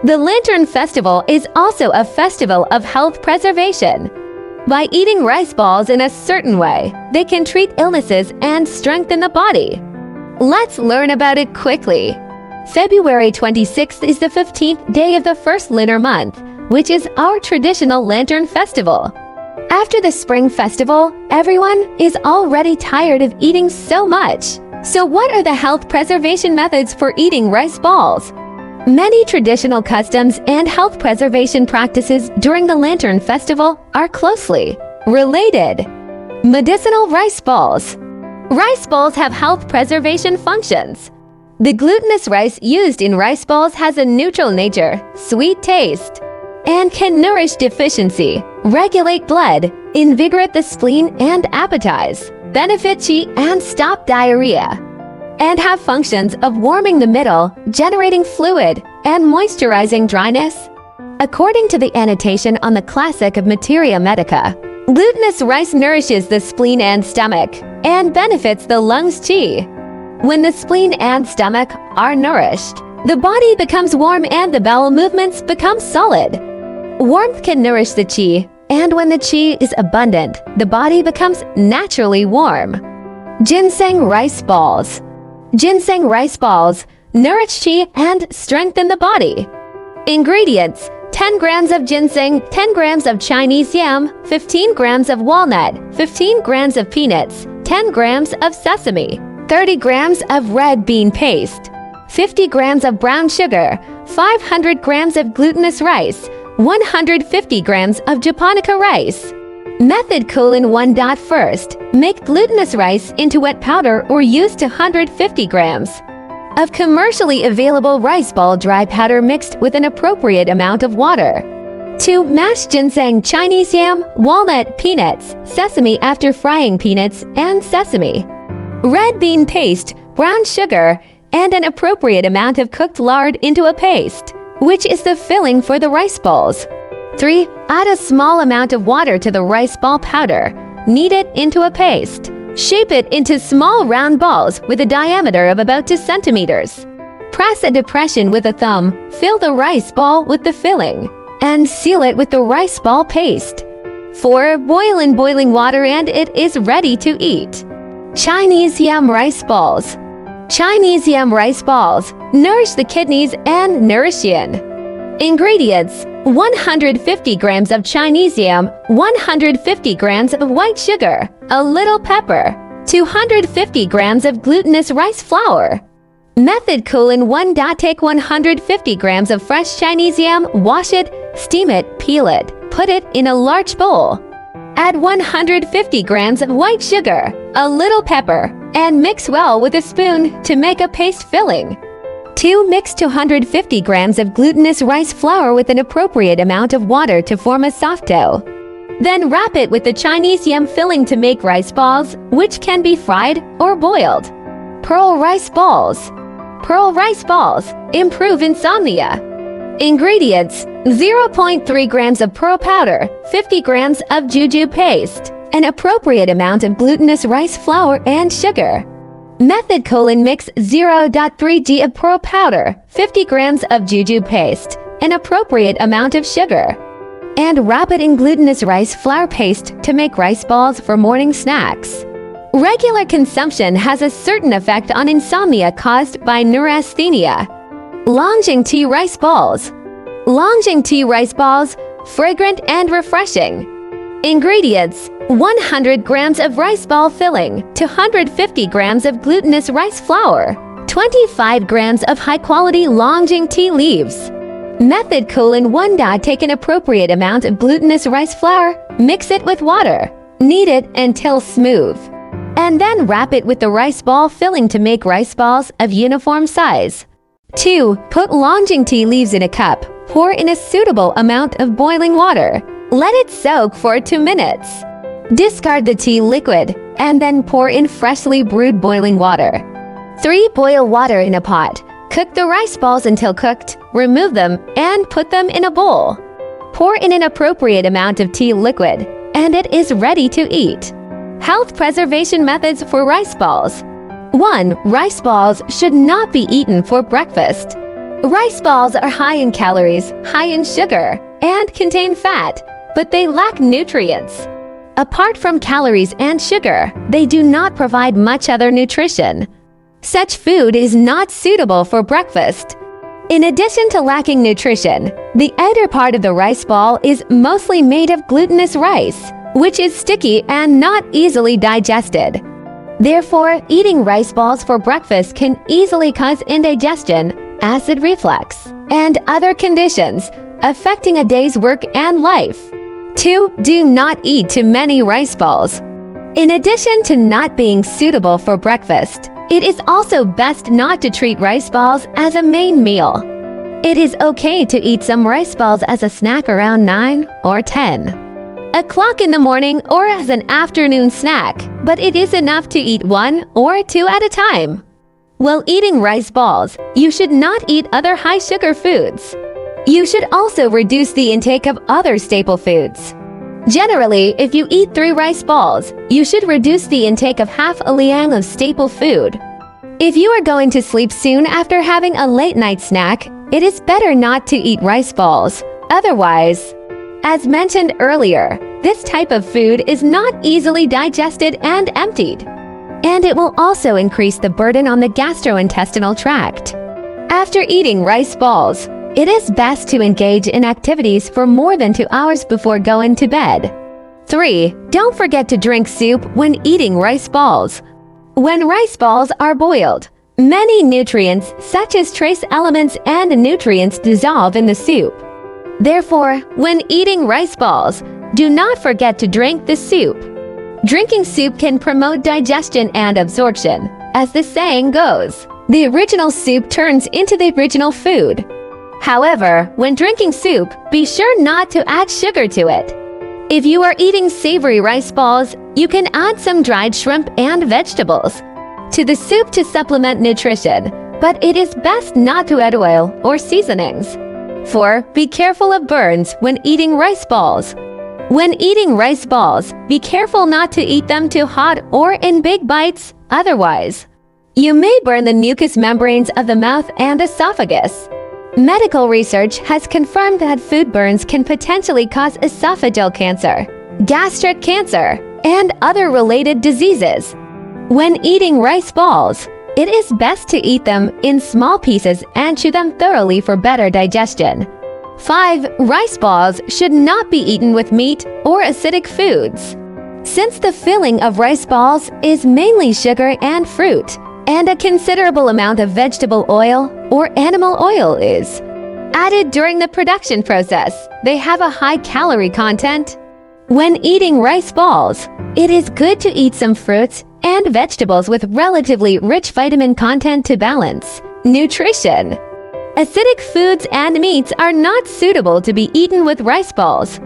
The Lantern Festival is also a festival of health preservation. By eating rice balls in a certain way, they can treat illnesses and strengthen the body. Let's learn about it quickly. February 26th is the 15th day of the first lunar month, which is our traditional Lantern Festival. After the Spring Festival, everyone is already tired of eating so much. So what are the health preservation methods for eating rice balls? Many traditional customs and health preservation practices during the Lantern Festival are closely related. Medicinal rice balls. Rice balls have health preservation functions. The glutinous rice used in rice balls has a neutral nature, sweet taste, and can nourish deficiency, regulate blood, invigorate the spleen and appetize, benefit qi and stop diarrhea, and have functions of warming the middle, generating fluid, and moisturizing dryness. According to the annotation on the Classic of Materia Medica, glutinous rice nourishes the spleen and stomach and benefits the lungs qi. When the spleen and stomach are nourished, the body becomes warm and the bowel movements become solid. Warmth can nourish the qi, and when the qi is abundant, the body becomes naturally warm. Ginseng rice balls. Ginseng rice balls nourish qi and strengthen the body. Ingredients: 10 grams of ginseng, 10 grams of Chinese yam, 15 grams of walnut, 15 grams of peanuts, 10 grams of sesame, 30 grams of red bean paste, 50 grams of brown sugar, 500 grams of glutinous rice, 150 grams of japonica rice. Method: 1. First, make glutinous rice into wet powder or use 150 grams of commercially available rice ball dry powder mixed with an appropriate amount of water. 2. Mash ginseng, Chinese yam, walnut, peanuts, sesame after frying peanuts and sesame, red bean paste, brown sugar, and an appropriate amount of cooked lard into a paste, which is the filling for the rice balls. 3. Add a small amount of water to the rice ball powder. Knead it into a paste. Shape it into small round balls with a diameter of about 2 centimeters. Press a depression with a thumb, fill the rice ball with the filling, and seal it with the rice ball paste. 4. Boil in boiling water and it is ready to eat. Chinese yam rice balls. Chinese yam rice balls nourish the kidneys and nourish yin. Ingredients: 150 grams of Chinese yam, 150 grams of white sugar, a little pepper, 250 grams of glutinous rice flour. Method: 1. Take 150 grams of fresh Chinese yam, wash it, steam it, peel it, put it in a large bowl. Add 150 grams of white sugar, a little pepper, and mix well with a spoon to make a paste filling. 2. Mix 250 grams of glutinous rice flour with an appropriate amount of water to form a soft dough. Then wrap it with the Chinese yam filling to make rice balls, which can be fried or boiled. Pearl rice balls. Pearl rice balls improve insomnia. Ingredients: 0.3 grams of pearl powder, 50 grams of juju paste, an appropriate amount of glutinous rice flour and sugar. Method: mix 0.3 g of pearl powder, 50 grams of juju paste, an appropriate amount of sugar, and wrap it in glutinous rice flour paste to make rice balls for morning snacks. Regular consumption has a certain effect on insomnia caused by neurasthenia. Longjing tea rice balls. Longjing tea rice balls, fragrant and refreshing. Ingredients: 100 grams of rice ball filling, 250 grams of glutinous rice flour, 25 grams of high-quality Longjing tea leaves. Method: 1. Take an appropriate amount of glutinous rice flour, mix it with water, knead it until smooth, and then wrap it with the rice ball filling to make rice balls of uniform size. 2. Put Longjing tea leaves in a cup. Pour in a suitable amount of boiling water. Let it soak for 2 minutes. Discard the tea liquid and then pour in freshly brewed boiling water. 3. Boil water in a pot. Cook the rice balls until cooked, remove them, and put them in a bowl. Pour in an appropriate amount of tea liquid, and it is ready to eat. Health preservation methods for rice balls. 1. Rice balls should not be eaten for breakfast. Rice balls are high in calories, high in sugar, and contain fat, but they lack nutrients. Apart from calories and sugar, they do not provide much other nutrition. Such food is not suitable for breakfast. In addition to lacking nutrition, the outer part of the rice ball is mostly made of glutinous rice, which is sticky and not easily digested. Therefore, eating rice balls for breakfast can easily cause indigestion, acid reflux, and other conditions affecting a day's work and life. 2. Do not eat too many rice balls. In addition to not being suitable for breakfast, it is also best not to treat rice balls as a main meal. It is okay to eat some rice balls as a snack around 9 or 10 o'clock in the morning or as an afternoon snack, but it is enough to eat 1 or 2 at a time. While eating rice balls, you should not eat other high-sugar foods. You should also reduce the intake of other staple foods. Generally, if you eat 3 rice balls, you should reduce the intake of half a liang of staple food. If you are going to sleep soon after having a late-night snack, it is better not to eat rice balls. Otherwise, as mentioned earlier, this type of food is not easily digested and emptied, and it will also increase the burden on the gastrointestinal tract. After eating rice balls, it is best to engage in activities for more than 2 hours before going to bed. 3. Don't forget to drink soup when eating rice balls. When rice balls are boiled, many nutrients such as trace elements and nutrients dissolve in the soup. Therefore, when eating rice balls, do not forget to drink the soup. Drinking soup can promote digestion and absorption. As the saying goes, the original soup turns into the original food. However, when drinking soup, be sure not to add sugar to it. If you are eating savory rice balls, you can add some dried shrimp and vegetables to the soup to supplement nutrition, but it is best not to add oil or seasonings. 4. Be careful of burns when eating rice balls. When eating rice balls, be careful not to eat them too hot or in big bites, otherwise, you may burn the mucous membranes of the mouth and esophagus. Medical research has confirmed that food burns can potentially cause esophageal cancer, gastric cancer, and other related diseases. When eating rice balls, it is best to eat them in small pieces and chew them thoroughly for better digestion. 5. Rice balls should not be eaten with meat or acidic foods. Since the filling of rice balls is mainly sugar and fruit, and a considerable amount of vegetable oil or animal oil is added during the production process, they have a high calorie content. When eating rice balls, it is good to eat some fruits and vegetables with relatively rich vitamin content to balance nutrition. Acidic foods and meats are not suitable to be eaten with rice balls.